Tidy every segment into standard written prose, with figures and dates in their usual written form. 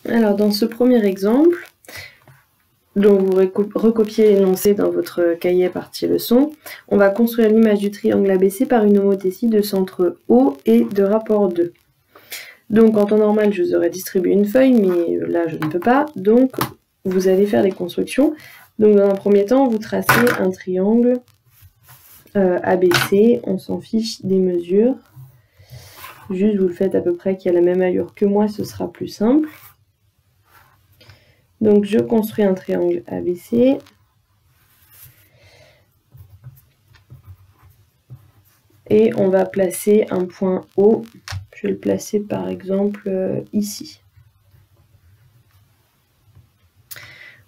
Alors dans ce premier exemple, dont vous recopiez l'énoncé dans votre cahier partie leçon, on va construire l'image du triangle ABC par une homothétie de centre O et de rapport 2. Donc en temps normal, je vous aurais distribué une feuille, mais là je ne peux pas, donc vous allez faire les constructions. Donc dans un premier temps, vous tracez un triangle ABC, on s'en fiche des mesures. Juste vous le faites à peu près qui a la même allure que moi, ce sera plus simple. Donc je construis un triangle ABC. Et on va placer un point O. Je vais le placer par exemple ici.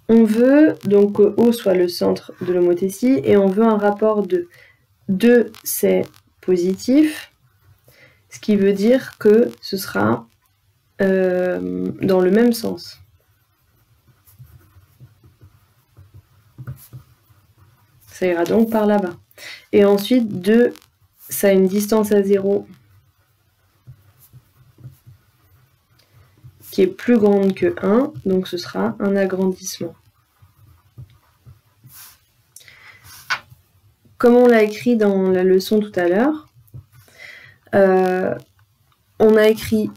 On veut donc que O soit le centre de l'homothétie et on veut un rapport de 2, c'est positif, ce qui veut dire que ce sera dans le même sens. Ça ira donc par là-bas. Et ensuite, 2, ça a une distance à 0 qui est plus grande que 1, donc ce sera un agrandissement. Comme on l'a écrit dans la leçon tout à l'heure, on a écrit,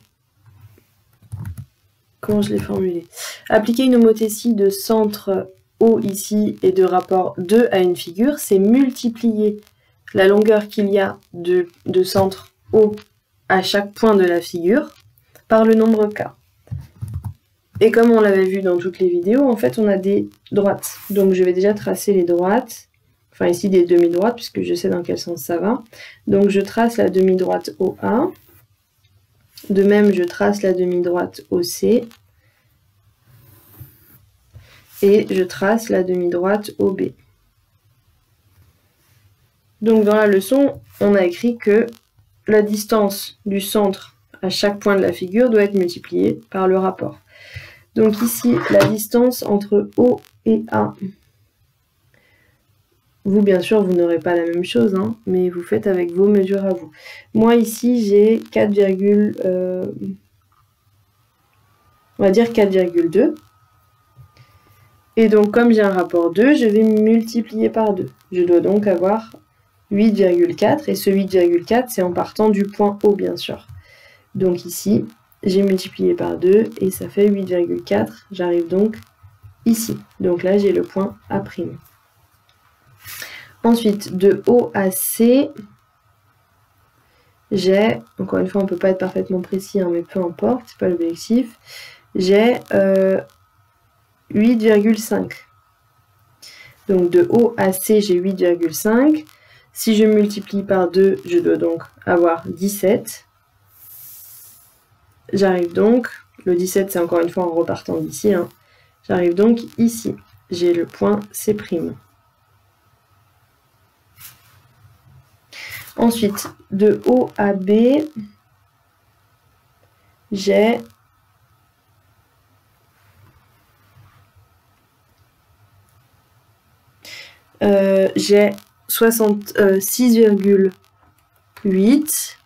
comment je l'ai formulé? Appliquer une homothétie de centre O ici et de rapport 2 à une figure, c'est multiplier la longueur qu'il y a de centre O à chaque point de la figure par le nombre K. Et comme on l'avait vu dans toutes les vidéos, en fait on a des droites. Donc je vais déjà tracer les droites, enfin ici des demi-droites puisque je sais dans quel sens ça va. Donc je trace la demi-droite OA. De même je trace la demi-droite OC. Et je trace la demi-droite OB. Donc dans la leçon, on a écrit que la distance du centre à chaque point de la figure doit être multipliée par le rapport. Donc ici, la distance entre O et A. Vous, bien sûr, vous n'aurez pas la même chose, hein, mais vous faites avec vos mesures à vous. Moi, ici, j'ai 4, on va dire 4,2. Et donc, comme j'ai un rapport 2, je vais multiplier par 2. Je dois donc avoir 8,4. Et ce 8,4, c'est en partant du point O, bien sûr. Donc ici, j'ai multiplié par 2 et ça fait 8,4. J'arrive donc ici. Donc là, j'ai le point A'. Ensuite, de O à C, j'ai, encore une fois, on ne peut pas être parfaitement précis, hein, mais peu importe, c'est pas l'objectif, j'ai 8,5. Donc de O à C, j'ai 8,5. Si je multiplie par 2, je dois donc avoir 17. J'arrive donc, le 17 c'est encore une fois en repartant d'ici, hein, j'arrive donc ici. J'ai le point C'. Ensuite, de O à B, j'ai 6,8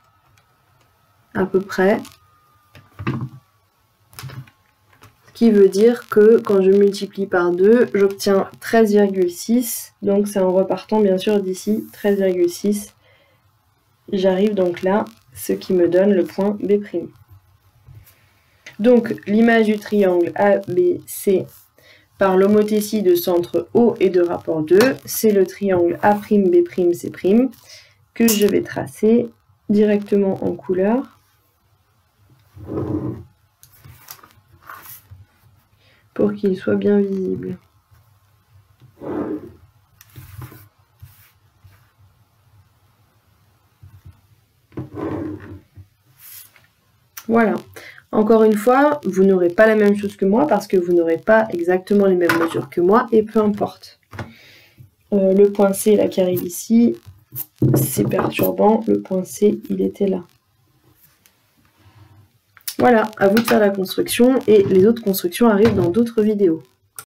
à peu près. Ce qui veut dire que quand je multiplie par 2, j'obtiens 13,6. Donc c'est en repartant bien sûr d'ici 13,6. J'arrive donc là, ce qui me donne le point B'. Donc l'image du triangle ABC par l'homothétie de centre O et de rapport 2, c'est le triangle A'B', C', que je vais tracer directement en couleur. Pour qu'il soit bien visible. Voilà. Encore une fois, vous n'aurez pas la même chose que moi parce que vous n'aurez pas exactement les mêmes mesures que moi et peu importe. Le point C là qui arrive ici, c'est perturbant. Le point C, il était là. Voilà, à vous de faire la construction et les autres constructions arrivent dans d'autres vidéos.